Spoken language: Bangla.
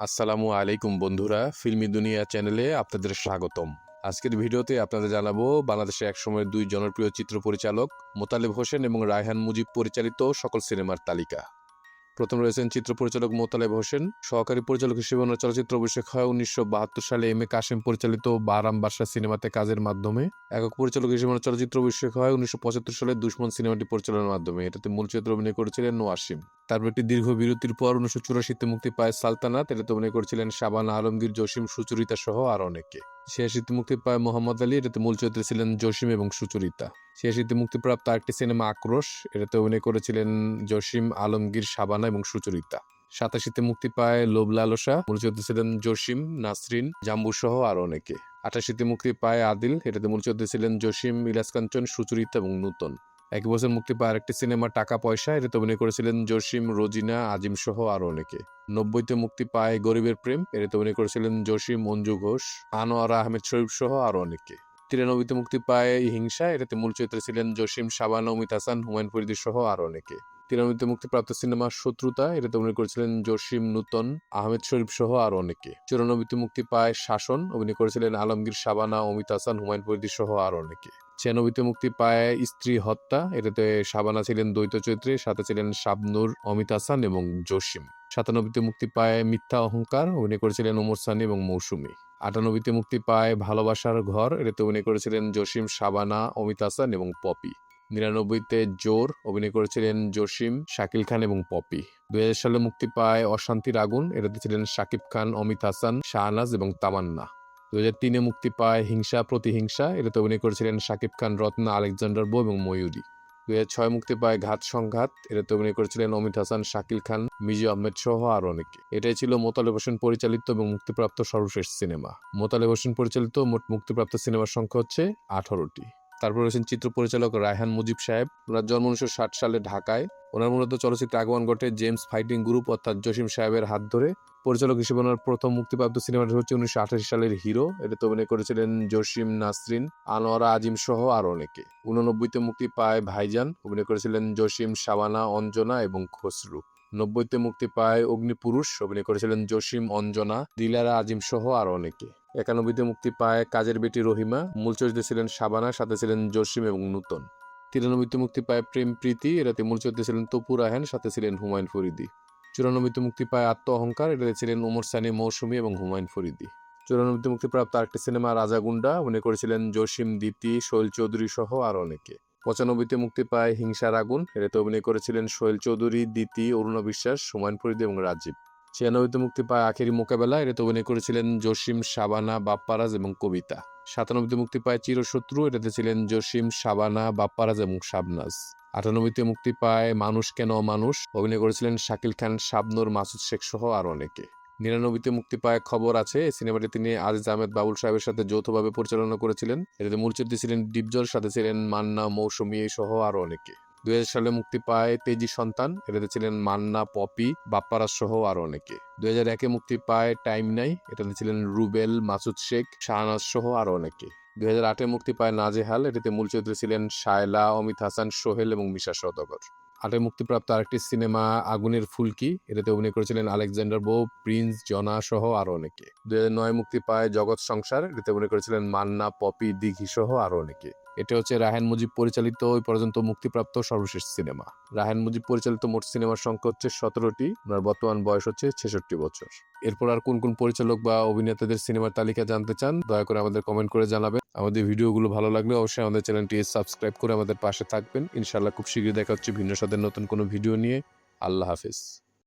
আসসালামু আলাইকুম বন্ধুরা, ফিল্মি দুনিয়া চ্যানেলে আপনাদের স্বাগতম। আজকের ভিডিওতে আপনাদের জানাবো বাংলাদেশে একসময়ের দুই জনপ্রিয় চিত্র পরিচালক মোতালেব হোসেন এবং রায়হান মুজিব পরিচালিত সকল সিনেমার তালিকা। প্রথম রয়েছেন চিত্র পরিচালক মোতালেব হোসেন। সহকারী পরিচালক হিসেবে ওনার চলচ্চিত্র অভিষেক হয় 1972 সালে এম এ কাশেম পরিচালিত বারাম বাদশা সিনেমাতে কাজের মাধ্যমে। একক পরিচালক হিসেবে ওনার চলচ্চিত্র অভিষেক হয় 1975 সালে দুশমন সিনেমাটি পরিচালনার মাধ্যমে। এটাতে মূল চরিত্রে অভিনয় করেছিলেন ওয়াসিম। তারপর একটি দীর্ঘ বিরতির পর 1984-তে মুক্তি পায় সালতানাত। এটাতে অভিনয় করেছিলেন শাবানা আলমগীর, জসিম, সুচরিতা সহ আরো অনেকে। 86-তে মুক্তি পায় মোহাম্মদ আলী। এটাতে মূল চরিত্রে ছিলেন জসিম এবং সুচরিতা। 86-তে মুক্তিপ্রাপ্ত আরেকটি সিনেমা আক্রোশ। এটাতে অভিনয় করেছিলেন জসিম, আলমগীর, শাবানা এবং সুচরিতা। 87-তে মুক্তি পায় লোভ লালসা। মূল চরিত্রে ছিলেন জসিম, নাসরিন, জাম্বু সহ আরো অনেকে। 88-তে মুক্তি পায় আদিল। এটাতে মূল চরিত্রে ছিলেন জসিম, ইলাস কাঞ্চন, সুচরিতা এবং নূতন। একই বছর মুক্তি পায় আরেকটি সিনেমা টাকা পয়সা। এটাতে অভিনয় করেছিলেন জসিম, রোজিনা, আজিম সহ আরো অনেকে। 90-তে মুক্তি পায় গরিবের প্রেম। এটাতে অভিনয় করেছিলেন জসিম, অঞ্জু ঘোষ, আনোয়ারা আহমেদ শরীফ সহ আরো অনেকে। 93-তে মুক্তি পায় হিংসা। এটাতে মূল চরিত্রে ছিলেন জসিম, শাবানা, অমিত হাসান, হুমায়ুন ফরিদি সহ আরো অনেকে। 93-তে মুক্তিপ্রাপ্ত সিনেমা শত্রুতা। এটাতে অভিনয় করেছিলেন জসিম, নূতন, আহমেদ শরীফ সহ আরো অনেকে। 94-তে মুক্তি পায় শাসন। অভিনয় করেছিলেন আলমগীর, শাবানা, অমিত হাসান, হুমায়ুন ফরিদি সহ আরো অনেকে। 96-তে মুক্তি পায় স্ত্রী হত্যা। এটাতে শাবানা ছিলেন দ্বৈত চরিত্রে, সাথে ছিলেন শাবনূর, অমিত হাসান এবং জসিম। 97-তে মুক্তি পায় মিথ্যা অহংকার। অভিনয় করেছিলেন ওমর সানি এবং মৌসুমী। 98-তে মুক্তি পায় ভালোবাসার ঘর। এটাতে অভিনয় করেছিলেন জসিম, শাবানা, অমিত হাসান এবং পপি। 99-তে জোর। অভিনয় করেছিলেন জসিম, শাকিল খান এবং পপি। 2000 সালে মুক্তি পায় অশান্তির আগুন। এটাতে ছিলেন শাকিব খান, অমিত হাসান, শাহনাজ এবং তামান্না। 2003-এ মুক্তি পায় হিংসা প্রতিহিংসা। এটাতে অভিনয় করেছিলেন শাকিব খান, রত্না, আলেকজান্ডার বো এবং ময়ূরী। 2006 মুক্তি পায় ঘাত সংঘাত। এটাতে অভিনয় করেছিলেন অমিত হাসান, শাকিল খান, মিজু আহমেদ সহ আরো অনেকে। এটাই ছিল মোতালেব হোসেন পরিচালিত এবং মুক্তিপ্রাপ্ত সর্বশেষ সিনেমা। মোতালেব হোসেন পরিচালিত মোট মুক্তিপ্রাপ্ত সিনেমার সংখ্যা হচ্ছে 18টি। তারপর রয়েছেন চিত্র পরিচালক রায়হান মুজিব সাহেব। ওনার জন্ম 1960 সালে ঢাকায়। ওনার মূলত চলচ্চিত্রে আগমন ঘটে জেমস ফাইটিং গ্রুপ অর্থাৎ জসিম সাহেবের হাত ধরে। পরিচালক হিসেবে ওনার প্রথম মুক্তিপ্রাপ্ত সিনেমাটি হচ্ছে 1988 সালের হিরো। এটাতে অভিনয় করেছিলেন জসিম, নাসরিন, আনোয়ারা, আজিম সহ আরো অনেকে। 89-তে মুক্তি পায় ভাইজান। অভিনয় করেছিলেন জসিম, শাবানা, অঞ্জনা এবং খসরু। 90-তে মুক্তি পায় অগ্নিপুরুষ। অভিনয় করেছিলেন জসিম, অঞ্জনা, দিলারা, আজিম সহ আরো অনেকে। 91-তে মুক্তি পায় কাজের বেটি রহিমা। মূল চরিত্রে ছিলেন শাবানা, সাথে ছিলেন জসিম এবং নূতন। 93-তে মুক্তি পায় প্রেম প্রীতি। এটাতে মূল চরিত্রে ছিলেন তপু রায়হান, সাথে ছিলেন হুমায়ুন ফরিদি। 94-তে মুক্তি পায় আত্ম অহংকার। এটাতে ছিলেন ওমর সানি, মৌসুমী এবং হুমায়ুন ফরিদি। 94-তে মুক্তিপ্রাপ্ত আরেকটি সিনেমা রাজা গুন্ডা। অভিনয় করেছিলেন জসিম, দীপ্তি, সোহেল চৌধুরী সহ আরো অনেকে। 95-তে মুক্তি পায় হিংসার আগুন। এটাতে অভিনয় করেছিলেন সোহেল চৌধুরী, দীপ্তি, অরুণা বিশ্বাস, হুমায়ুন ফরিদি এবং রাজীব। 96-তে মুক্তি পায় আখেরি মোকাবেলা। এটাতে অভিনয় করেছিলেন জসিম, শাবানা, বাপ্পারাজ এবং কবিতা। 97-তে মুক্তি পায় চিরশত্রু। এটাতে ছিলেন জসিম, শাবানা, বাপ্পারাজ এবং শাবনাজ। 98-তে মুক্তি পায় মানুষ কেন অমানুষ। অভিনয় করেছিলেন শাকিল খান, শাবনূর, মাসুদ শেখ সহ আরো অনেকে। 99-তে মুক্তি পায় খবর আছে। এই সিনেমাটি তিনি আজিজ আহমেদ বাবুল সাহেবের সাথে যৌথভাবে পরিচালনা করেছিলেন। এটাতে মূল চরিত্রে ছিলেন ডিপজল, সাথে ছিলেন মান্না, মৌসুমী সহ আরো অনেকে। 2000 সালে মুক্তি পায় তেজি সন্তান। এটাতে ছিলেন মান্না, পপি, বাপ্পারাজ সহ আরো অনেকে। 2001-এ মুক্তি পায় টাইম নাই। এটাতে ছিলেন রুবেল, মাসুদ শেখ, শাহনাজ সহ আরো অনেকে। 2008-এ মুক্তি পায় নাজেহাল। এটাতে মূল চরিত্রে ছিলেন শায়লা, অমিত হাসান, সোহেল এবং মিশা সওদাগর। 2008-এ মুক্তিপ্রাপ্ত আরেকটি সিনেমা আগুনের ফুলকি। এটাতে অভিনয় করেছিলেন আলেকজান্ডার বো, প্রিন্স, জনা সহ আরো অনেকে। 2009-এ মুক্তি পায় জগৎ সংসার। এটাতে অভিনয় করেছিলেন মান্না, পপি, দিঘি সহ আরো অনেকে। এটা হচ্ছে রায়হান মুজিব পরিচালিত ওই পর্যন্ত মুক্তিপ্রাপ্ত সর্বশেষ সিনেমা। রায়হান মুজিব পরিচালিত মোট সিনেমার সংখ্যা হচ্ছে 17টি। ওনার বর্তমান বয়স হচ্ছে 66 বছর। এরপর আর কোন কোন পরিচালক বা অভিনেতাদের সিনেমার তালিকা জানতে চান, দয়া করে আমাদের কমেন্ট করে জানাবেন। আমাদের ভিডিওগুলো ভালো লাগলে অবশ্যই আমাদের চ্যানেলটি সাবস্ক্রাইব করে আমাদের পাশে থাকবেন। ইনশাআল্লাহ খুব শীঘ্রই দেখা হচ্ছে ভিন্ন স্বাদের নতুন কোনো ভিডিও নিয়ে। আল্লাহ হাফেজ।